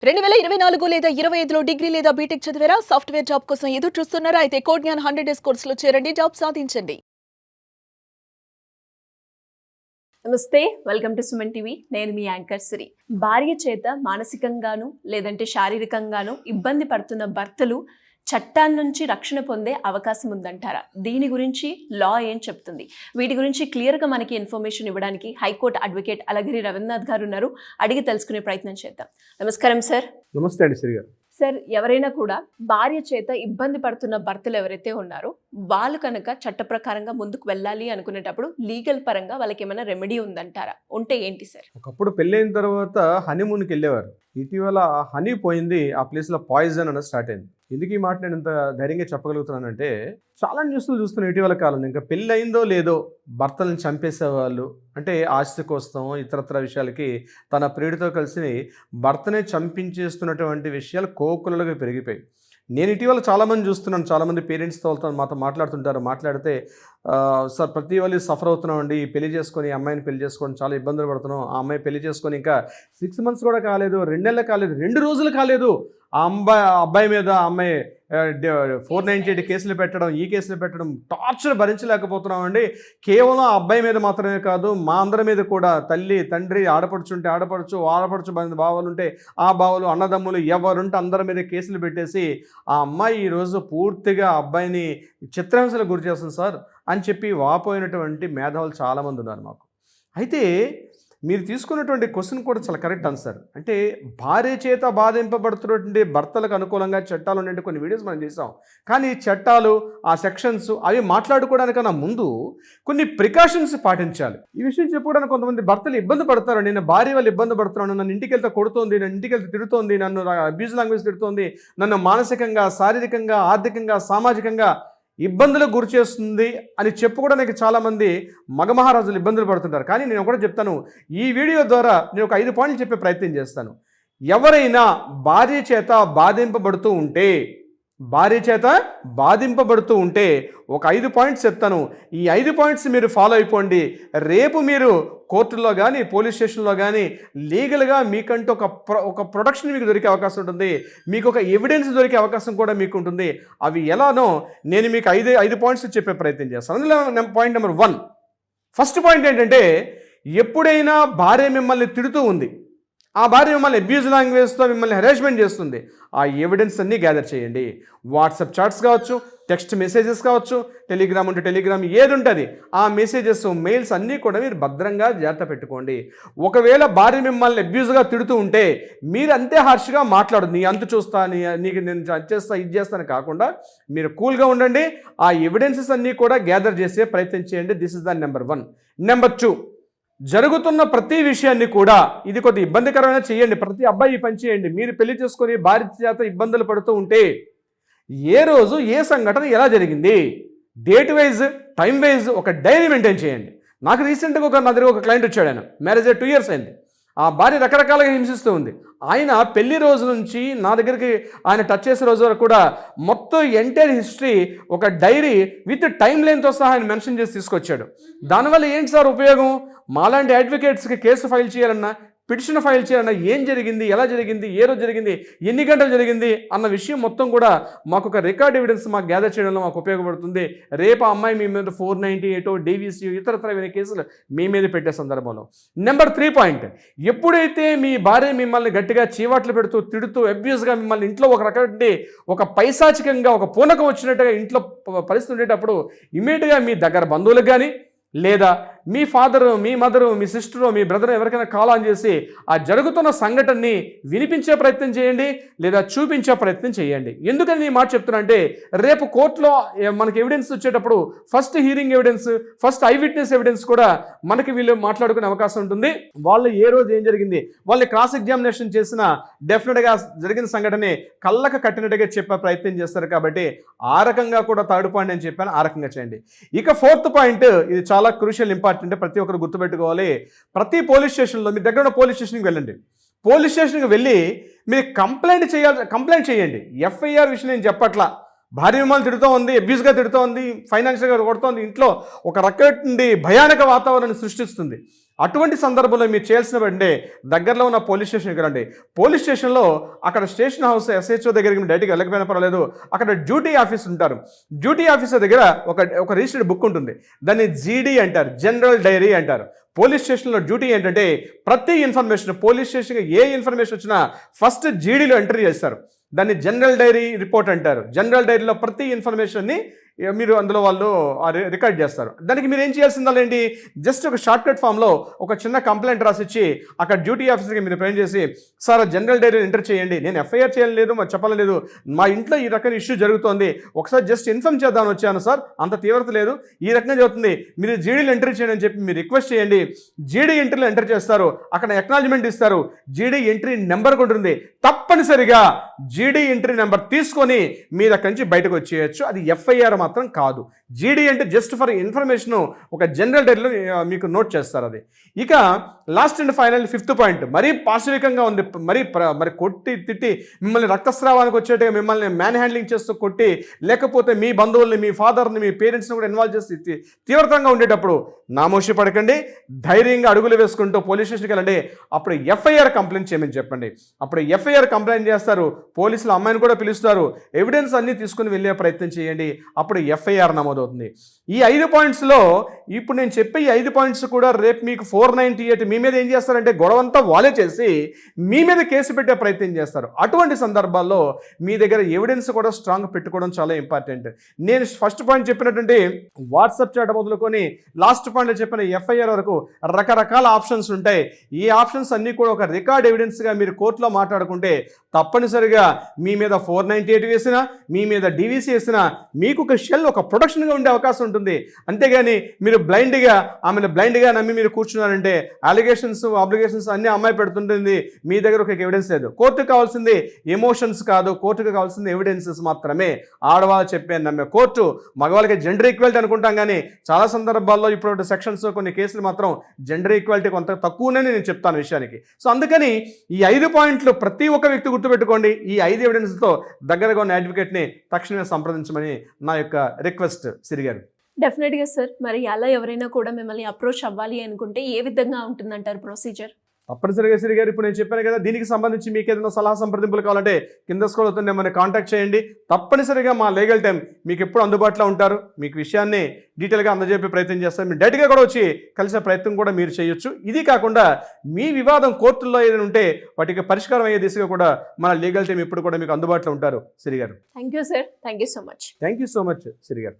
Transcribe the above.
2024 లేదా 25లో డిగ్రీ లేదా బీటెక్ చదివారా? సాఫ్ట్‌వేర్ జాబ్ కోసం ఎదురు చూస్తున్నారా? అయితే కోడ్ జ్ఞాన్ 100 డేస్ కోర్సులో చేరండి, జాబ్ సాధించండి. నమస్తే, వెల్కమ్ టు సుమన్ టీవీ. నేను మీ యాంకర్ సిరి. భార్య చేత మానసికంగాను లేదంటే శారీరకంగాను ఇబ్బంది పడుతున్న భర్తలు చట్టాల నుంచి రక్షణ పొందే అవకాశం ఉందంటారా? దీని గురించి లా ఏం చెప్తుంది? వీటి గురించి క్లియర్గా మనకి ఇన్ఫర్మేషన్ ఇవ్వడానికి హైకోర్టు అడ్వకేట్ అలగిరి రవీంద్రనాథ్ గారు ఉన్నారు. అడిగి తెలుసుకునే ప్రయత్నం చేద్దాం. నమస్కారం సార్. నమస్తే అండి శ్రీ గారు. సార్, ఎవరైనా కూడా భార్య చేత ఇబ్బంది పడుతున్న భర్తలు ఎవరైతే ఉన్నారో వాళ్ళు కనుక చట్ట ప్రకారంగా ముందుకు వెళ్ళాలి అనుకునేటప్పుడు లీగల్ పరంగా వాళ్ళకి ఏమైనా రెమెడీ ఉందంటారా? ఉంటే ఏంటి సార్? ఒకప్పుడు పెళ్ళైన తర్వాత హనీమూన్కి వెళ్ళేవారు. ఇటీవల హనీ పోయింది, ఆ ప్లేస్లో పాయిజన్ అనేది స్టార్ట్ అయింది. ఎందుకు ఈ మాట నేను ఇంత ధైర్యంగా చెప్పగలుగుతున్నానంటే, చాలా న్యూస్లు చూస్తున్నాను ఇటీవల కాలంలో. ఇంకా పెళ్ళి అయిందో లేదో భర్తలను చంపేసేవాళ్ళు, అంటే ఆస్తి కోసం ఇతరత్ర విషయాలకి తన ప్రియుడితో కలిసి భర్తనే చంపించేస్తున్నటువంటి విషయాలు కోకులలుగా పెరిగిపోయి. నేను ఇటీవల చాలామంది చూస్తున్నాను, చాలామంది పేరెంట్స్తో మాతో మాట్లాడుతుంటారు. మాట్లాడితే సార్ ప్రతి వాళ్ళు సఫర్ అవుతున్నామండి, పెళ్లి చేసుకొని అమ్మాయిని పెళ్లి చేసుకొని చాలా ఇబ్బందులు పడుతున్నాం. ఆ అమ్మాయి పెళ్లి చేసుకొని ఇంకా 6 months కూడా కాలేదు, 2 నెలలు కాలేదు, 2 రోజులు కాలేదు. ఆ అబ్బాయి మీద అమ్మాయి 498 కేసులు పెట్టడం, ఈ కేసులు పెట్టడం, టార్చర్ భరించలేకపోతున్నాం అండి. కేవలం ఆ అబ్బాయి మీద మాత్రమే కాదు, మా అందరి మీద కూడా, తల్లి తండ్రి, ఆడపడుచు బావలు ఉంటే ఆ బావలు, అన్నదమ్ములు ఎవరుంటే అందరి మీద కేసులు పెట్టేసి ఆ అమ్మాయి ఈరోజు పూర్తిగా అబ్బాయిని చిత్రహింసలకు గురి చేస్తుంది సార్ అని చెప్పి వాపోయినటువంటి మేధావులు చాలామంది ఉన్నారు మాకు. అయితే మీరు తీసుకున్నటువంటి క్వశ్చన్ కూడా చాలా కరెక్ట్ ఆన్సర్. అంటే భార్య చేత బాధింపబడుతున్నటువంటి భర్తలకు అనుకూలంగా చట్టాలు ఉన్నటువంటి కొన్ని వీడియోస్ మనం చేసాం. కానీ చట్టాలు, ఆ సెక్షన్స్ అవి మాట్లాడుకోవడానికన్నా ముందు కొన్ని ప్రికాషన్స్ పాటించాలి. ఈ విషయం చెప్పుకోవడానికి కొంతమంది భర్తలు ఇబ్బంది పడతారు. నేను భార్య వాళ్ళు ఇబ్బంది పడుతున్నాను, నన్ను ఇంటికి వెళ్తే కొడుతోంది, నన్ను ఇంటికి వెళ్తే తిడుతోంది, నన్ను అబ్యూజ్ లాంగ్వేజ్ తిడుతోంది, నన్ను మానసికంగా, శారీరకంగా, ఆర్థికంగా, సామాజికంగా ఇబ్బందులకు గురి చేస్తుంది అని చెప్పుకోవడానికి చాలామంది మగమహారాజులు ఇబ్బందులు పడుతుంటారు. కానీ నేను ఒకటే చెప్తాను, ఈ వీడియో ద్వారా నేను ఒక 5 పాయింట్లు చెప్పే ప్రయత్నం చేస్తాను. ఎవరైనా భార్య చేత బాధింపబడుతూ ఉంటే ఒక 5 పాయింట్స్ చెప్తాను. ఈ 5 పాయింట్స్ మీరు ఫాలో అయిపోండి. రేపు మీరు కోర్టులో కానీ, పోలీస్ స్టేషన్లో కానీ లీగల్గా మీకంటూ ఒక ప్రొటెక్షన్ మీకు దొరికే అవకాశం ఉంటుంది. మీకు ఒక ఎవిడెన్స్ దొరికే అవకాశం కూడా మీకు ఉంటుంది. అవి ఎలానో నేను మీకు 5 పాయింట్స్ చెప్పే ప్రయత్నం చేస్తాను. అందులో పాయింట్ నెంబర్ 1, ఫస్ట్ పాయింట్ ఏంటంటే, ఎప్పుడైనా భార్య మిమ్మల్ని తిడుతూ ఉంది, ఆ భార్య మిమ్మల్ని అబ్యూజ్ లాంగ్వేజ్తో మిమ్మల్ని హెరాస్మెంట్ చేస్తుంది, ఆ ఎవిడెన్స్ అన్నీ గ్యాదర్ చేయండి. వాట్సాప్ చాట్స్ కావచ్చు, టెక్స్ట్ మెసేజెస్ కావచ్చు, టెలిగ్రామ్ ఉంటే టెలిగ్రామ్, ఏది ఉంటుంది ఆ మెసేజెస్, మెయిల్స్ అన్నీ కూడా మీరు భద్రంగా జాగ్రత్త పెట్టుకోండి. ఒకవేళ భార్య మిమ్మల్ని అబ్యూజ్గా తిడుతూ ఉంటే మీరు అంతే హార్ష్గా మాట్లాడదు, నీ అంతు చూస్తా, నీకు నేను చేస్తా, ఇది చేస్తాను కాకుండా మీరు కూల్గా ఉండండి. ఆ ఎవిడెన్సెస్ అన్నీ కూడా గ్యాదర్ చేసే ప్రయత్నం చేయండి. This is the number 1. Number 2, జరుగుతున్న ప్రతి విషయాన్ని కూడా, ఇది కొద్ది ఇబ్బందికరమైన చేయండి. ప్రతి అబ్బాయి ఈ పని చేయండి. మీరు పెళ్లి చేసుకొని భార్య చేత ఇబ్బందులు పడుతూ ఉంటే ఏ రోజు ఏ సంఘటన ఎలా జరిగింది, డేట్ వైజ్, టైం వైజ్ ఒక డైరీ మెయింటైన్ చేయండి. నాకు రీసెంట్గా నా దగ్గర ఒక క్లయింట్ వచ్చాడు. ఆయన మ్యారేజ్ 2 years అయింది. ఆ భార్య రకరకాలుగా హింసిస్తూ ఉంది. ఆయన పెళ్లి రోజు నుంచి నా దగ్గరికి ఆయన టచ్ చేసే రోజు వరకు కూడా మొత్తం ఎంటైర్ హిస్టరీ ఒక డైరీ విత్ టైం లైన్తో సహా ఆయన మెన్షన్ చేసి తీసుకొచ్చాడు. దానివల్ల ఏంటి సార్ ఉపయోగం? మాలాంటి అడ్వకేట్స్కి కేసు ఫైల్ చేయాలన్నా, పిటిషన్ ఫైల్ చేయాలన్నా, ఏం జరిగింది, ఎలా జరిగింది, ఏ రోజు జరిగింది, ఎన్ని గంటలు జరిగింది అన్న విషయం మొత్తం కూడా మాకు ఒక రికార్డ్ ఎవిడెన్స్ మాకు గ్యాదర్ చేయడంలో మాకు ఉపయోగపడుతుంది. రేపు ఆ అమ్మాయి మీ మీద 498 డీవీసీ ఇతరత్ర కేసులు మీ మీద పెట్టే సందర్భంలో. నెంబర్ 3 పాయింట్, ఎప్పుడైతే మీ భార్య మిమ్మల్ని గట్టిగా చీవాట్లు పెడుతూ, తిడుతూ, అబ్యూస్గా మిమ్మల్ని ఇంట్లో ఒక రకం ఒక పైశాచికంగా, ఒక పూనకం వచ్చినట్టుగా ఇంట్లో పరిస్థితి ఉండేటప్పుడు ఇమీడియట్గా మీ దగ్గర బంధువులకు కానీ, లేదా మీ ఫాదరు, మీ మదరు, మీ సిస్టరు, మీ బ్రదర్ ఎవరికైనా కాల్ ఆన్ చేసి ఆ జరుగుతున్న సంఘటనని వినిపించే ప్రయత్నం చేయండి, లేదా చూపించే ప్రయత్నం చేయండి. ఎందుకని ఈ మాట చెప్తున్నా అంటే, రేపు కోర్టులో మనకి ఎవిడెన్స్ వచ్చేటప్పుడు first hearing evidence, first I witness evidence కూడా మనకి వీళ్ళు మాట్లాడుకునే అవకాశం ఉంటుంది. వాళ్ళు ఏ రోజు ఏం జరిగింది, వాళ్ళని క్రాస్ ఎగ్జామినేషన్ చేసిన డెఫినెట్గా జరిగిన సంఘటనే కళ్ళకు కట్టినట్టుగా చెప్పే ప్రయత్నం చేస్తారు. కాబట్టి ఆ రకంగా కూడా 3rd పాయింట్ అని చెప్పాను, ఆ రకంగా చేయండి. ఇక 4th పాయింట్, ఇది చాలా క్రూషియల్ ఇంపార్టెంట్, ప్రతి ఒక్కరు గుర్తుపెట్టుకోవాలి. ప్రతి పోలీస్ స్టేషన్లో, మీ దగ్గర ఉన్న పోలీస్ స్టేషన్కి వెళ్ళండి. పోలీస్ స్టేషన్కి వెళ్ళి మీరు కంప్లైంట్ చేయండి. ఎఫ్ఐఆర్ విషయం నేను చెప్పట్లా. భార్య మిమ్మల్ని తిడుతూ ఉంది, అబ్యూస్గా తిడుతూ ఉంది, ఫైనాన్షియల్గా కొడుతోంది, ఇంట్లో ఒక రకం భయానక వాతావరణాన్ని సృష్టిస్తుంది. అటువంటి సందర్భంలో మీరు చేయాల్సిన అంటే దగ్గరలో ఉన్న పోలీస్ స్టేషన్కి రండి. పోలీస్ స్టేషన్లో అక్కడ స్టేషన్ హౌస్ SHO దగ్గరికి మీరు డైరెక్ట్గా వెళ్ళకపోయినా పర్వాలేదు, అక్కడ డ్యూటీ ఆఫీస్ ఉంటారు. డ్యూటీ ఆఫీసర్ దగ్గర ఒక రిజిస్టర్డ్ బుక్ ఉంటుంది. దాన్ని GD అంటారు, జనరల్ డైరీ అంటారు. పోలీస్ స్టేషన్లో డ్యూటీ ఏంటంటే ప్రతి ఇన్ఫర్మేషన్, పోలీస్ స్టేషన్కి ఏ ఇన్ఫర్మేషన్ వచ్చినా ఫస్ట్ GDలో ఎంట్రీ చేస్తారు. దాన్ని జనరల్ డైరీ రిపోర్ట్ అంటారు. జనరల్ డైరీలో ప్రతి ఇన్ఫర్మేషన్ని మీరు అందులో వాళ్ళు రికార్డ్ చేస్తారు. దానికి మీరు ఏం చేయాల్సిందా ఏంటి, జస్ట్ ఒక షార్ట్ కట్ ఫామ్లో ఒక చిన్న కంప్లైంట్ రాసిచ్చి అక్కడ డ్యూటీ ఆఫీసర్కి మీరు ప్రజెంట్ చేసి, సార్ జనరల్ డైరీ ఎంటర్ చేయండి, నేను FIR చేయడం లేదు, మరి చెప్పడం లేదు, మా ఇంట్లో ఈ రకమైన ఇష్యూ జరుగుతోంది, ఒకసారి జస్ట్ ఇన్ఫార్మ్ చేద్దామని వచ్చాను సార్, అంత తీవ్రత లేదు, ఈ రకంగా జరుగుతుంది, మీరు GDలో ఎంట్రీ చేయండి అని చెప్పి మీరు రిక్వెస్ట్ చేయండి. GD ఎంట్రీలో ఎంటర్ చేస్తారు, అక్కడ అక్నాలజ్మెంట్ ఇస్తారు, GD ఎంట్రీ నెంబర్ కూడా ఉంటుంది. తప్పనిసరిగా GD ఎంట్రీ నెంబర్ తీసుకొని మీరు అక్కడి నుంచి బయటకు వచ్చేయచ్చు. అది FIR మాత్రం కాదు. GD అంటే జస్ట్ ఫర్ ఇన్ఫర్మేషన్, ఒక జనరల్ డైరీలో మీకు నోట్ చేస్తారు అది. ఇక last and final 5th point, మరీ పాశవికంగా ఉంది, మరి కొట్టి తిట్టి మిమ్మల్ని రక్తస్రావానికి వచ్చేట్టుగా మిమ్మల్ని మ్యాన్ హ్యాండ్లింగ్ చేస్తూ కొట్టి, లేకపోతే మీ బంధువుల్ని, మీ ఫాదర్ని, మీ పేరెంట్స్ని కూడా ఇన్వాల్వ్ చేసి తీవ్రంగా ఉండేటప్పుడు నామోషి పడకండి, ధైర్యంగా అడుగులు వేసుకుంటూ పోలీస్ స్టేషన్కి వెళ్ళండి. అప్పుడు FIR కంప్లైంట్ చేయమని చెప్పండి. అప్పుడు FIR కంప్లైంట్ చేస్తారు, పోలీసులు అమ్మాయిని కూడా పిలుస్తారు, ఎవిడెన్స్ అన్నీ తీసుకుని వెళ్ళే ప్రయత్నం చేయండి. అప్పుడు FIR నమోదవుతుంది. ఈ 5 పాయింట్స్లో ఇప్పుడు నేను చెప్పే ఈ 5 పాయింట్స్ కూడా రేపు మీకు 498 మీ మీద ఏం చేస్తారంటే గొడవంతా వాలే చేసి మీ మీద కేసు పెట్టే ప్రయత్నం చేస్తారు. అటువంటి సందర్భాల్లో మీ దగ్గర ఎవిడెన్స్ కూడా స్ట్రాంగ్ పెట్టుకోవడం చాలా ఇంపార్టెంట్. నేను ఫస్ట్ పాయింట్ చెప్పినటువంటి వాట్సాప్ చాట్ మొదలుకొని లాస్ట్ పాయింట్లో చెప్పిన FIR వరకు రకరకాల ఆప్షన్స్ ఉంటాయి. ఈ ఆప్షన్స్ అన్నీ కూడా ఒక రికార్డ్ ఎవిడెన్స్గా మీరు కోర్టులో మాట్లాడుకుంటే తప్పనిసరిగా మీ మీద 498 వేసినా, మీ మీద DVC వేసినా మీకు ఒక షెల్, ఒక ప్రొటెక్షన్గా ఉండే అవకాశం ఉంటుంది. అంతేగాని మీరు ఆమెను బ్లైండ్గా నమ్మి మీరు కూర్చున్నారంటే అలిగేషన్స్, అబ్లిగేషన్స్ అన్నీ అమ్మాయి పెడుతుంటుంది, మీ దగ్గర ఒక ఎవిడెన్స్ లేదు. కోర్టుకు కావాల్సింది ఎమోషన్స్ కాదు, కోర్టుకు కావాల్సింది ఎవిడెన్సెస్ మాత్రమే. ఆడవాళ్ళు చెప్పే నమ్మే కోర్టు, మగవాళ్ళకి జెండర్ ఈక్వాలిటీ అనుకుంటాం, కానీ చాలా సందర్భాల్లో ఇప్పుడు సెక్షన్స్ కొన్ని కేసులు మాత్రం జెండర్ ఈక్వాలిటీ కొంత తక్కువనే నేను చెప్తాను విషయానికి. సో అందుకని ఈ 5 పాయింట్లు ప్రతి ఒక్క వ్యక్తి గుర్తుపెట్టుకోండి. ఈ 5 ఎవిడెన్స్తో దగ్గరగా ఉన్న అడ్వకేట్ని తక్షణమే సంప్రదించమని నా యొక్క రిక్వెస్ట్ సిరి గారు. డెఫినెట్గా సార్. మరి అలా ఎవరైనా కూడా మిమ్మల్ని అప్రోచ్ అవ్వాలి అనుకుంటే ఏ విధంగా ఉంటుందంటారు ప్రొసీజర్? తప్పనిసరిగా సిరి గారు ఇప్పుడు నేను చెప్పాను కదా, దీనికి సంబంధించి మీకు ఏదైనా సలహా సంప్రదింపులు కావాలంటే కింద స్క్రోల్ అవుతుంది, మనని కాంటాక్ట్ చేయండి. తప్పనిసరిగా మా లీగల్ టైం మీకు ఎప్పుడు అందుబాటులో ఉంటారు. మీకు విషయాన్ని డీటెయిల్గా అందజేపే ప్రయత్నం చేస్తారు. మీరు డైరెక్ట్గా కూడా వచ్చి కలిసే ప్రయత్నం కూడా మీరు చేయొచ్చు. ఇది కాకుండా మీ వివాదం కోర్టుల్లో ఏదైనా ఉంటే వాటికి పరిష్కారం అయ్యే దిశగా కూడా మన లీగల్ టైం ఎప్పుడు కూడా మీకు అందుబాటులో ఉంటారు Siri garu. Thank you sir. Thank you so much. Thank you so much Siri గారు.